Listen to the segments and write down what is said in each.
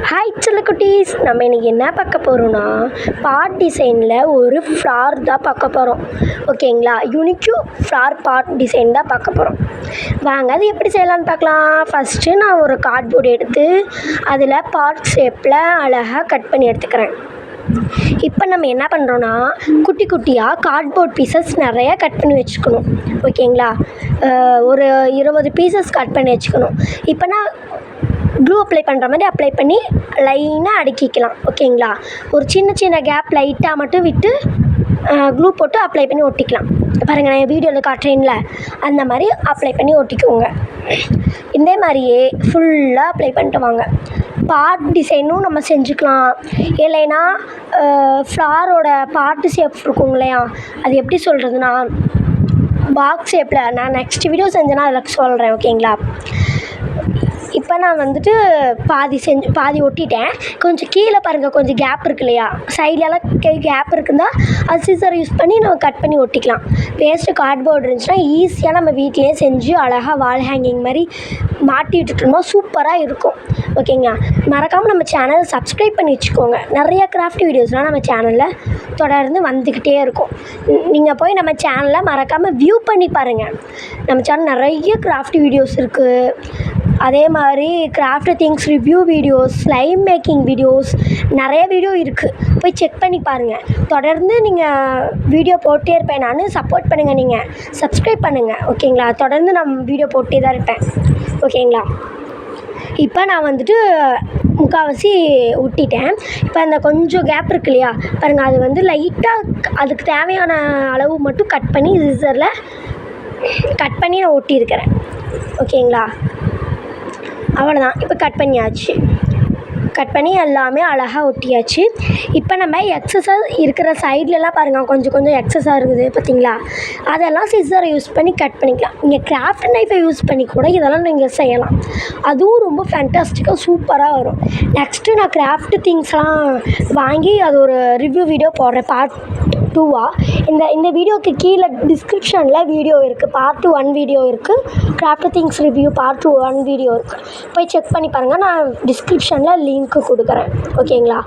Hi குட்டீஸ், நம்ம இன்றைக்கி என்ன பார்க்க போகிறோன்னா பாட் டிசைனில் ஒரு ஃப்ளார் தான் பார்க்க போகிறோம். ஓகேங்களா, யூனிக்யூ ஃப்ளார் பாட் டிசைன் தான் பார்க்க போகிறோம். வாங்க அது எப்படி செய்யலான்னு பார்க்கலாம். ஃபஸ்ட்டு நான் ஒரு கார்ட்போர்டு எடுத்து அதில் பாட் ஷேப்பில் அழகாக கட் பண்ணி எடுத்துக்கிறேன். இப்போ நம்ம என்ன பண்ணுறோன்னா குட்டி குட்டியாக கார்ட்போர்ட் பீசஸ் நிறையா கட் பண்ணி வச்சுக்கணும். ஓகேங்களா, ஒரு 20 பீசஸ் கட் பண்ணி வச்சுக்கணும். இப்போ நான் க்ளூ அப்ளை பண்ணுற மாதிரி அப்ளை பண்ணி லைனாக அடுக்கிக்கலாம். ஓகேங்களா, ஒரு சின்ன சின்ன கேப் லைட்டாக மட்டும் விட்டு க்ளூ போட்டு அப்ளை பண்ணி ஒட்டிக்கலாம். பாருங்கள், நான் வீடியோவில் காட்டுறேன்ல அந்த மாதிரி அப்ளை பண்ணி ஒட்டிக்கோங்க. இதே மாதிரியே ஃபுல்லாக அப்ளை பண்ணிட்டு வாங்க. பாட் டிசைனும் நம்ம செஞ்சுக்கலாம். இல்லைன்னா ஃப்ளாரோட பாட்டு ஷேப் இருக்கும் இல்லையா, அது எப்படி சொல்கிறதுனா பாக்ஸ் ஷேப்பில் நான் நெக்ஸ்ட் வீடியோ செஞ்சேன்னா அதில் சொல்கிறேன். ஓகேங்களா, இப்போ நான் வந்துட்டு பாதி ஒட்டிட்டேன். கொஞ்சம் கீழே பாருங்கள், கொஞ்சம் கேப் இருக்கு இல்லையா, சைட்லலாம் கேப் இருக்குன்னா அது சிசர் யூஸ் பண்ணி நம்ம கட் பண்ணி ஒட்டிக்கலாம். வேஸ்ட்டு கார்ட்போர்டு இருந்துச்சுன்னா ஈஸியாக நம்ம வீட்டிலேயே செஞ்சு அழகாக வால் ஹேங்கிங் மாதிரி மாட்டி விட்டுட்டோம்னா சூப்பராக இருக்கும். ஓகேங்களா, மறக்காமல் நம்ம சேனலை சப்ஸ்கிரைப் பண்ணி வச்சுக்கோங்க. நிறைய கிராஃப்ட் வீடியோஸ்லாம் நம்ம சேனலில் தொடர்ந்து வந்துக்கிட்டே இருக்கும். நீங்கள் போய் நம்ம சேனலை மறக்காமல் வியூ பண்ணி பாருங்கள். நம்ம சேனல் நிறைய கிராஃப்ட் வீடியோஸ் இருக்குது. அதே மாதிரி craft things review videos, slime making videos, நிறைய வீடியோ இருக்குது. போய் செக் பண்ணி பாருங்கள். தொடர்ந்து நீங்கள் வீடியோ போட்டே இருப்பேன். நான் சப்போர்ட் பண்ணுங்கள், நீங்கள் சப்ஸ்கிரைப் பண்ணுங்கள். ஓகேங்களா, தொடர்ந்து நான் வீடியோ போட்டே தான் இருப்பேன். ஓகேங்களா, இப்போ நான் வந்துட்டு முக்கால்வாசி ஒட்டிட்டேன். இப்போ அந்த கொஞ்சம் கேப் இருக்கு இல்லையா பாருங்கள், அது வந்து லைட்டாக அதுக்கு தேவையான அளவு மட்டும் கட் பண்ணி சிசரில் கட் பண்ணி நான் ஒட்டியிருக்கிறேன். ஓகேங்களா, அவ்வளோதான். இப்போ கட் பண்ணியாச்சு. கட் பண்ணி எல்லாமே அழகாக ஒட்டியாச்சு. இப்போ நம்ம எக்ஸஸாக இருக்கிற சைட்லலாம் பாருங்கள், கொஞ்சம் கொஞ்சம் எக்ஸஸாக இருக்குது பார்த்தீங்களா, அதெல்லாம் சிசரை யூஸ் பண்ணி கட் பண்ணிக்கலாம். நீங்கள் கிராஃப்ட் நைஃபை யூஸ் பண்ணி கூட இதெல்லாம் நீங்கள் செய்யலாம். அதுவும் ரொம்ப ஃபேண்டாஸ்டிக்காக சூப்பராக வரும். நெக்ஸ்ட்டு நான் கிராஃப்ட் திங்ஸ்லாம் வாங்கி அது ஒரு ரிவ்யூ வீடியோ போடுறேன், பார்ட் 2. இந்த வீடியோக்கு கீழே டிஸ்கிரிப்ஷனில் வீடியோ இருக்குது. பார்ட் 1 வீடியோ இருக்குது. Craft things review part 1 video இருக்குது. போய் செக் பண்ணி பாருங்கள். நான் டிஸ்கிரிப்ஷனில் லிங்க்கு கொடுக்குறேன். ஓகேங்களா,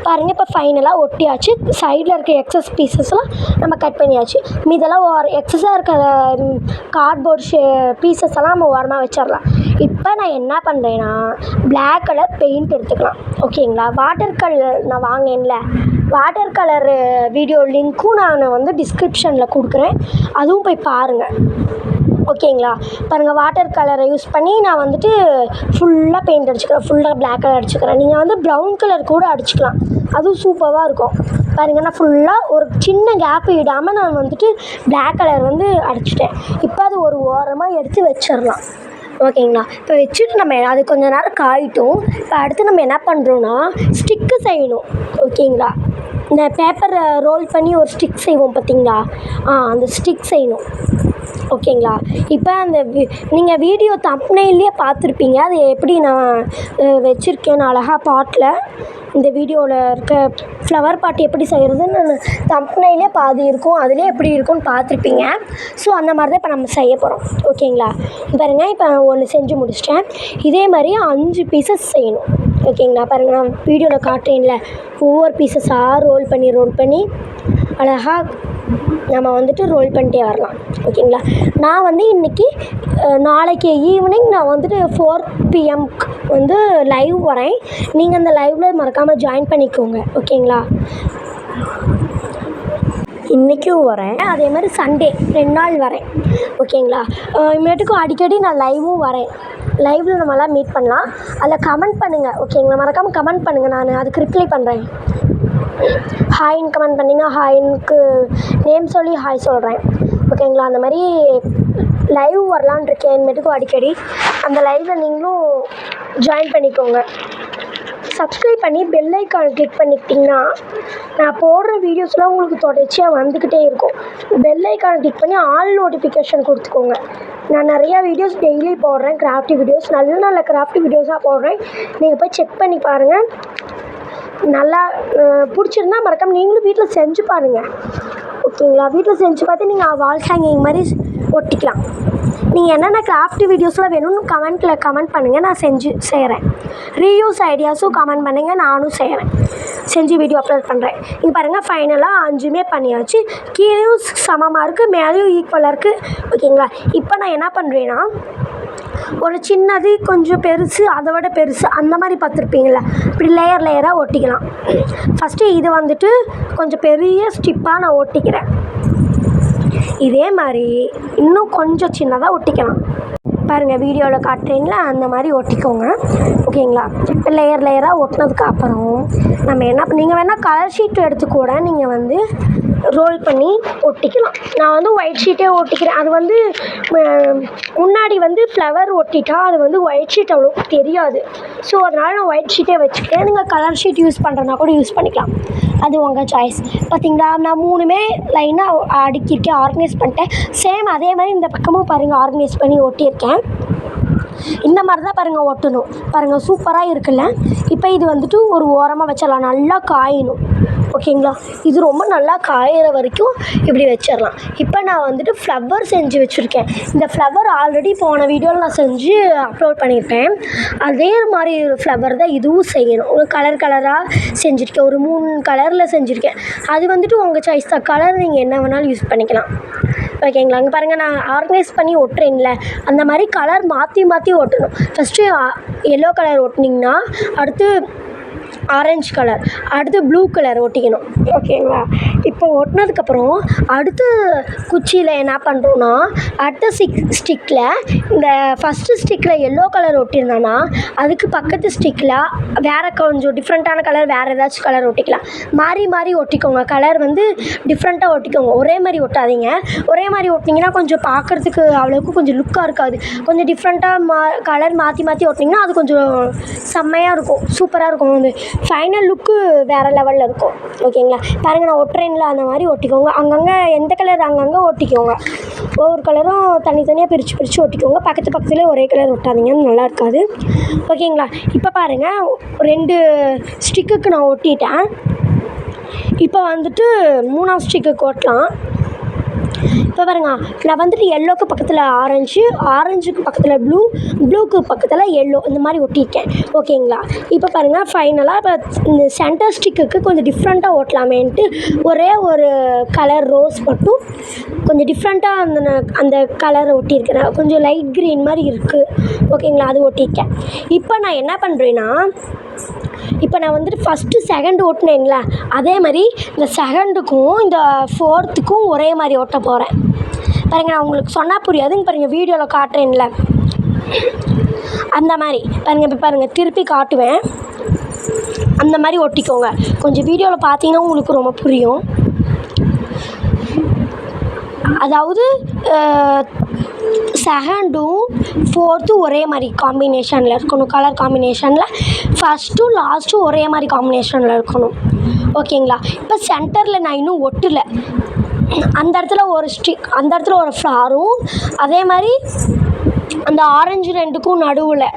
பாருங்கள். இப்போ ஃபைனலாக ஒட்டியாச்சு. சைடில் இருக்க எக்ஸஸ் பீசஸ்லாம் நம்ம கட் பண்ணியாச்சு. மீதெல்லாம் எக்ஸஸாக இருக்க கார்ட்போர்ட் பீசஸ் எல்லாம் நம்ம ஓரமாக வச்சிடலாம். இப்போ நான் என்ன பண்ணுறேன்னா பிளாக் கலர் பெயிண்ட் எடுத்துக்கலாம். ஓகேங்களா, வாட்டர் கலர் நான் வாங்கினேன்ல, வாட்டர் கலரு வீடியோ லிங்க்கும் நான் வந்து டிஸ்கிரிப்ஷனில் கொடுக்குறேன். அதுவும் போய் பாருங்கள். ஓகேங்களா, பாருங்கள், வாட்டர் கலரை யூஸ் பண்ணி நான் வந்துட்டு ஃபுல்லாக பெயிண்ட் அடிச்சுக்கிறேன். ஃபுல்லாக பிளாக் கலர் அடிச்சுக்கிறேன். நீங்கள் வந்து ப்ரௌன் கலர் கூட அடிச்சுக்கலாம், அதுவும் சூப்பராக இருக்கும். பாருங்கள், நான் ஃபுல்லாக ஒரு சின்ன கேப்பு விடாமல் நான் வந்துட்டு பிளாக் கலர் வந்து அடிச்சிட்டேன். இப்போ அது ஒரு ஓரமாக எடுத்து வச்சிடலாம். ஓகேங்களா, இப்போ வச்சுட்டு நம்ம அது கொஞ்சம் நேரம் காயிட்டும். இப்போ அடுத்து நம்ம என்ன பண்ணுறோன்னா ஸ்டிக்கு செய்யணும். ஓகேங்களா, இந்த பேப்பரை ரோல் பண்ணி ஒரு ஸ்டிக் செய்வோம் பார்த்தீங்களா, அந்த ஸ்டிக் செய்யணும். ஓகேங்களா, இப்போ அந்த நீங்கள் வீடியோ தம்ப்நெயில்லையே பார்த்துருப்பீங்க, அது எப்படி நான் வச்சுருக்கேன் அழகாக பாட்டில். இந்த வீடியோவில் இருக்க ஃப்ளவர் பாட் எப்படி செய்கிறதுன்னு நான் தம்ப்நெயிலே பாதி இருக்கும், அதிலே எப்படி இருக்கும்னு பார்த்துருப்பீங்க. ஸோ அந்த மாதிரி தான் இப்போ நம்ம செய்ய போகிறோம். ஓகேங்களா, பாருங்கள், இப்போ ஒன்று செஞ்சு முடிச்சிட்டேன். இதே மாதிரி 5 பீசஸ் செய்யணும். ஓகேங்களா, பாருங்கள், நான் வீடியோவில் காட்டுறேன்ல, ஒவ்வொரு பீசஸாக ரோல் பண்ணி அழகாக நம்ம வந்துட்டு ரோல் பண்ணிட்டே வரலாம். ஓகேங்களா, நான் வந்து நாளைக்கு ஈவினிங் நான் வந்துட்டு 4 PM வந்து லைவ் வரேன். நீங்கள் அந்த லைவில் மறக்காமல் ஜாயின் பண்ணிக்கோங்க. ஓகேங்களா, இன்றைக்கும் வரேன், அதே மாதிரி சண்டே 2 நாள் வரேன். ஓகேங்களா, இனிமேட்டுக்கும் அடிக்கடி நான் லைவும் வரேன். லைவில் நம்மளாம் மீட் பண்ணலாம். அதில் கமெண்ட் பண்ணுங்கள். ஓகேங்களா, மறக்காமல் கமெண்ட் பண்ணுங்கள், நான் அதுக்கு ரிப்ளை பண்ணுறேன். ஹாய்ன்னு கமெண்ட் பண்ணிங்கன்னா ஹாய்னுக்கு நேம் சொல்லி ஹாய் சொல்கிறேன். ஓகேங்களா, அந்த மாதிரி லைவ் வரலான்னு இருக்கேன் இனிமேட்டுக்கும் அடிக்கடி. அந்த லைவில் நீங்களும் ஜாயின் பண்ணிக்கோங்க. சப்ஸ்கிரைப் பண்ணி பெல் ஐக்கான் கிளிக் பண்ணிக்கிட்டிங்கன்னா நான் போடுற வீடியோஸ்லாம் உங்களுக்கு தொடர்ச்சியாக வந்துக்கிட்டே இருக்கும். பெல் ஐக்கான் கிளிக் பண்ணி ஆல் நோட்டிஃபிகேஷன் கொடுத்துக்கோங்க. நான் நிறையா வீடியோஸ் டெய்லி போடுறேன், கிராஃப்ட் வீடியோஸ், நல்ல கிராஃப்ட் வீடியோஸாக போடுறேன். நீங்கள் போய் செக் பண்ணி பாருங்கள். நல்லா பிடிச்சிருந்தா மறக்காமல் நீங்களும் வீட்டில் செஞ்சு பாருங்கள். ஓகேங்களா, வீட்டில் செஞ்சு பார்த்து நீங்கள் வால் ஹேங்கிங் மாதிரி ஒட்டிக்கலாம். நீங்கள் என்னென்ன கிராஃப்ட் வீடியோஸ்லாம் வேணும்னு கமெண்ட் பண்ணுங்கள், நான் செய்கிறேன். ரீயூஸ் ஐடியாஸும் கமெண்ட் பண்ணுங்கள், நானும் செஞ்சு வீடியோ அப்லோட் பண்ணுறேன். இங்கே பாருங்கள், ஃபைனலாக 5மே பண்ணியாச்சு. கீழேயும் சமமாக இருக்குது, மேலேயும் ஈக்குவலாக இருக்குது. ஓகேங்களா? இப்போ நான் என்ன பண்ணுறேன்னா, ஒரு சின்னது கொஞ்சம் பெருசு அதை விட பெருசு அந்த மாதிரி பார்த்துருப்பீங்களா, இப்படி லேயராக ஒட்டிக்கலாம். ஃபஸ்ட்டு இது வந்துட்டு கொஞ்சம் பெரிய ஸ்டிப்பாக நான் ஒட்டிக்கிறேன். இதே மாதிரி இன்னும் கொஞ்சம் சின்னதாக ஒட்டிக்கலாம். பாருங்கள், வீடியோவில் காட்டுறீங்களா, அந்த மாதிரி ஒட்டிக்கோங்க. ஓகேங்களா? லேயராக ஒட்டினதுக்கு அப்புறம் நீங்கள் வேணால் கலர் ஷீட் எடுத்து கூட நீங்கள் வந்து ரோல் பண்ணி ஒட்டிக்கலாம். நான் வந்து ஒயிட் ஷீட்டே ஒட்டிக்கிறேன். அது வந்து முன்னாடி வந்து ஃப்ளவர் ஒட்டிட்டா அது வந்து ஒயிட் ஷீட் அவ்வளோ தெரியாது. ஸோ அதனால் நான் ஒயிட் ஷீட்டே வச்சுக்கிறேன். நீங்கள் கலர் ஷீட் யூஸ் பண்ணுறதுனா கூட யூஸ் பண்ணிக்கலாம், அது உங்கள் சாய்ஸ். பார்த்தீங்களா, நான் 3மே லைனாக அடுக்கியிருக்கேன், ஆர்கனைஸ் பண்ணிட்டேன். சேம் அதே மாதிரி இந்த பக்கமும் பாருங்கள், ஆர்கனைஸ் பண்ணி ஒட்டியிருக்கேன். இந்த மாதிரி தான் பாருங்கள் ஒட்டணும். பாருங்கள், சூப்பராக இருக்குல்ல. இப்போ இது வந்துட்டு ஒரு ஓரமாக வச்சிடலாம், நல்லா காயணும். ஓகேங்களா? இது ரொம்ப நல்லா காயிற வரைக்கும் இப்படி வச்சிடலாம். இப்போ நான் வந்துட்டு ஃப்ளவர் செஞ்சு வச்சுருக்கேன். இந்த ஃப்ளவர் ஆல்ரெடி போன வீடியோவில் நான் செஞ்சு அப்லோட் பண்ணியிருப்பேன். அதே மாதிரி ஒரு ஃப்ளவர் தான் இதுவும் செய்யணும். ஒரு கலராக செஞ்சுருக்கேன், ஒரு 3 கலரில் செஞ்சுருக்கேன். அது வந்துட்டு உங்கள் சாய்ஸ் தான், கலர் நீங்கள் என்ன வேணாலும் யூஸ் பண்ணிக்கலாம். ஓகேங்களா? அங்கே பாருங்கள், நான் ஆர்கனைஸ் பண்ணி ஒட்டுறேன்ல, அந்த மாதிரி கலர் மாற்றி ஒட்டணும். ஃபஸ்ட்டு எல்லோ கலர் ஒட்டினீங்கன்னா அடுத்து ஆரஞ்சு கலர், அடுத்து ப்ளூ கலர் ஒட்டிக்கணும். ஓகேங்களா? இப்போ ஒட்டினதுக்கப்புறம் அடுத்து குச்சியில் என்ன பண்ணுறோன்னா, அடுத்த ஸ்டிக்கில் இந்த ஃபஸ்ட்டு ஸ்டிக்கில் எல்லோ கலர் ஒட்டியிருந்தானா அதுக்கு பக்கத்து ஸ்டிக்கில் வேறு கொஞ்சம் டிஃப்ரெண்ட்டான கலர், வேறு ஏதாச்சும் கலர் ஒட்டிக்கலாம். மாறி ஒட்டிக்கோங்க. கலர் வந்து டிஃப்ரெண்ட்டாக ஒட்டிக்கோங்க, ஒரே மாதிரி ஒட்டாதீங்க. ஒரே மாதிரி ஒட்டினீங்கன்னா கொஞ்சம் பார்க்குறதுக்கு அவ்வளோக்கு கொஞ்சம் லுக்காக இருக்காது. கொஞ்சம் டிஃப்ரெண்ட்டாக கலர் மாற்றி ஒட்டினீங்கன்னா அது கொஞ்சம் செம்மையாக இருக்கும், சூப்பராக இருக்கும். வந்து ஃபைனல் லுக்கு வேறு லெவலில் இருக்கும். ஓகேங்களா? பாருங்கள், நான் ஒட்டுறேன்ல, அந்த மாதிரி ஒட்டிக்கோங்க. அங்கங்கே எந்த கலர் அங்கங்கே ஒட்டிக்கோங்க. ஒவ்வொரு கலரும் தனித்தனியாக பிரித்து ஒட்டிக்கோங்க. பக்கத்துலேயே ஒரே கலர் ஒட்டாதீங்கன்னு நல்லா இருக்காது. ஓகேங்களா? இப்போ பாருங்கள், 2 ஸ்டிக்குக்கு நான் ஒட்டிட்டேன். இப்போ வந்துட்டு 3ஆம் ஸ்டிக்குக்கு ஒட்டலாம். இப்போ பாருங்க, நான் வந்துட்டு எல்லோக்கு பக்கத்தில் ஆரஞ்சுக்கு பக்கத்தில் ப்ளூக்கு பக்கத்தில் எல்லோ, இந்த மாதிரி ஒட்டியிருக்கேன். ஓகேங்களா? இப்போ பாருங்கள், ஃபைனலாக இப்போ இந்த சென்டர் ஸ்டிக்குக்கு கொஞ்சம் டிஃப்ரெண்ட்டாக ஓட்டலாமேன்ட்டு ஒரே ஒரு கலர் ரோஸ் மட்டும் கொஞ்சம் டிஃப்ரெண்ட்டாக அந்த கலரை ஒட்டியிருக்கிறேன். கொஞ்சம் லைட் க்ரீன் மாதிரி இருக்குது. ஓகேங்களா? அது ஒட்டியிருக்கேன். இப்போ நான் என்ன பண்ணுறேன்னா, இப்போ நான் வந்துட்டு ஃபஸ்ட்டு செகண்ட் ஓட்டினேன்ல, அதே மாதிரி இந்த செகண்டுக்கும் இந்த 4த்துக்கும் ஒரே மாதிரி ஓட்ட போகிறேன். பாருங்கள், நான் உங்களுக்கு சொன்னால் புரியாதுங்க. பாருங்கள், வீடியோவில் காட்டுறேன்ல, அந்த மாதிரி பாருங்கள். இப்போ பாருங்கள், திருப்பி காட்டுவேன், அந்த மாதிரி ஒட்டிக்கோங்க. கொஞ்சம் வீடியோவில் பார்த்தீங்கன்னா உங்களுக்கு ரொம்ப புரியும். அதாவது செகண்டும் 4த்தும் ஒரே மாதிரி காம்பினேஷனில் இருக்கணும், கலர் காம்பினேஷனில். ஃபஸ்ட்டும் லாஸ்ட்டும் ஒரே மாதிரி காம்பினேஷனில் இருக்கணும். ஓகேங்களா? இப்போ சென்டரில் நான் இன்னும் ஒட்டலை. அந்த இடத்துல அந்த இடத்துல ஒரு ஃப்ளாரும், அதே மாதிரி அந்த ஆரஞ்சு 2க்கும் நடுவில்,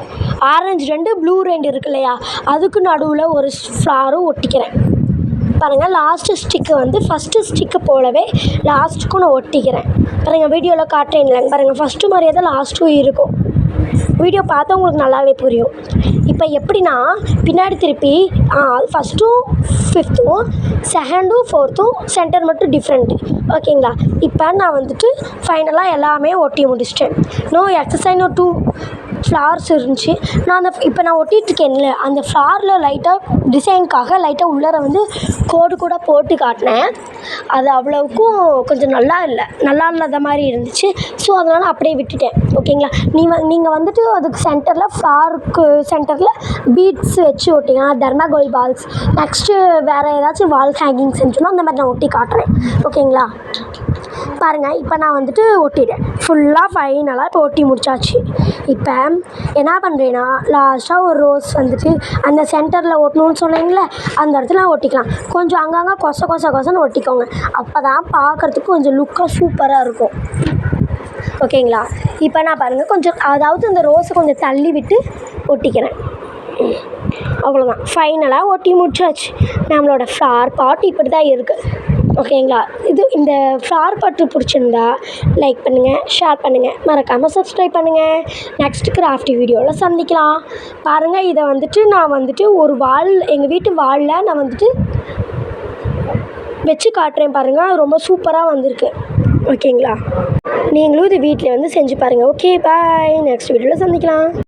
ஆரஞ்சு 2 ப்ளூ 2 இருக்கு இல்லையா, அதுக்கு நடுவில் ஒரு ஃப்ளாரும் ஒட்டிக்கிறேன். பாருங்கள், லாஸ்ட்டு ஸ்டிக்கு வந்து ஃபஸ்ட்டு ஸ்டிக்கு போலவே லாஸ்ட்டுக்கும் நான் ஒட்டிக்கிறேன். பாருங்கள், வீடியோவில் காட்டுறேன் இல்லைங்க. பாருங்கள், ஃபஸ்ட்டு மாதிரியே தான் லாஸ்ட்டும் இருக்கும். வீடியோ பார்த்தா உங்களுக்கு நல்லாவே புரியும். இப்போ எப்படின்னா, பின்னாடி திருப்பி ஃபஸ்ட்டும் 5த்தும் செகண்டும் 4த்தும் சென்டர் மட்டும் டிஃப்ரெண்ட்டு. ஓகேங்களா? இப்போ நான் வந்துட்டு ஃபைனலாக எல்லாமே ஒட்டி முடிச்சிட்டேன். எக்ஸசைஸ் ஒரு 2 ஃப்ளார்ஸ் இருந்துச்சு. நான் இப்போ நான் ஒட்டிகிட்ருக்கேன்ல, அந்த ஃப்ளாரில் லைட்டாக டிசைனுக்காக லைட்டாக உள்ளார வந்து கோடு கூட போட்டு காட்டினேன். அது அவ்வளோவுக்கும் கொஞ்சம் நல்லா இல்லாத மாதிரி இருந்துச்சு. ஸோ அதனால் அப்படியே விட்டுட்டேன். ஓகேங்களா? நீங்கள் வந்துட்டு அதுக்கு சென்டரில், ஃப்ளாருக்கு சென்டரில் பீட்ஸ் வச்சு ஒட்டிங்கன்னா, தர்மாகோல் பால்ஸ், நெக்ஸ்ட்டு வேறு ஏதாச்சும் வால் ஹேங்கிங் செஞ்சோன்னா அந்த மாதிரி நான் ஒட்டி காட்டுறேன். ஓகேங்களா? பாருங்கள், இப்போ நான் வந்துட்டு ஒட்டிட்டேன் ஃபுல்லாக. ஃபைனலாக இப்போ ஒட்டி முடிச்சாச்சு. இப்போ என்ன பண்ணுறேன்னா, லாஸ்ட்டாக ஒரு ரோஸ் வந்துட்டு அந்த சென்டரில் ஒட்டணும்னு சொன்னீங்களே, அந்த இடத்துல ஒட்டிக்கலாம். கொஞ்சம் அங்கங்கே கொசன்னு ஒட்டிக்கோங்க. அப்போ தான் பார்க்குறதுக்கு கொஞ்சம் லுக்காக சூப்பராக இருக்கும். ஓகேங்களா? இப்போ நான் பாருங்கள், கொஞ்சம் அதாவது இந்த ரோஸை கொஞ்சம் தள்ளி விட்டு ஒட்டிக்கிறேன். அவ்வளோதான், ஃபைனலாக ஒட்டி முடிச்சாச்சு. நம்மளோட ஃப்ளார் பாட் இப்படி தான் இருக்குது. ஓகேங்களா? இந்த ஃப்ளார் பாட்டு பிடிச்சிருந்தா லைக் பண்ணுங்கள், ஷேர் பண்ணுங்கள், மறக்காமல் சப்ஸ்கிரைப் பண்ணுங்கள். நெக்ஸ்ட் கிராஃப்டி வீடியோவில் சந்திக்கலாம். பாருங்கள், இதை நான் ஒரு வால் எங்கள் வீட்டு வாலில் நான் வச்சு காட்டுறேன் பாருங்கள். அது ரொம்ப சூப்பராக வந்திருக்கு. ஓகேங்களா? நீங்களும் இது வீட்டில் செஞ்சு பாருங்கள். ஓகே, பாய். நெக்ஸ்ட் வீடியோவில் சந்திக்கலாம்.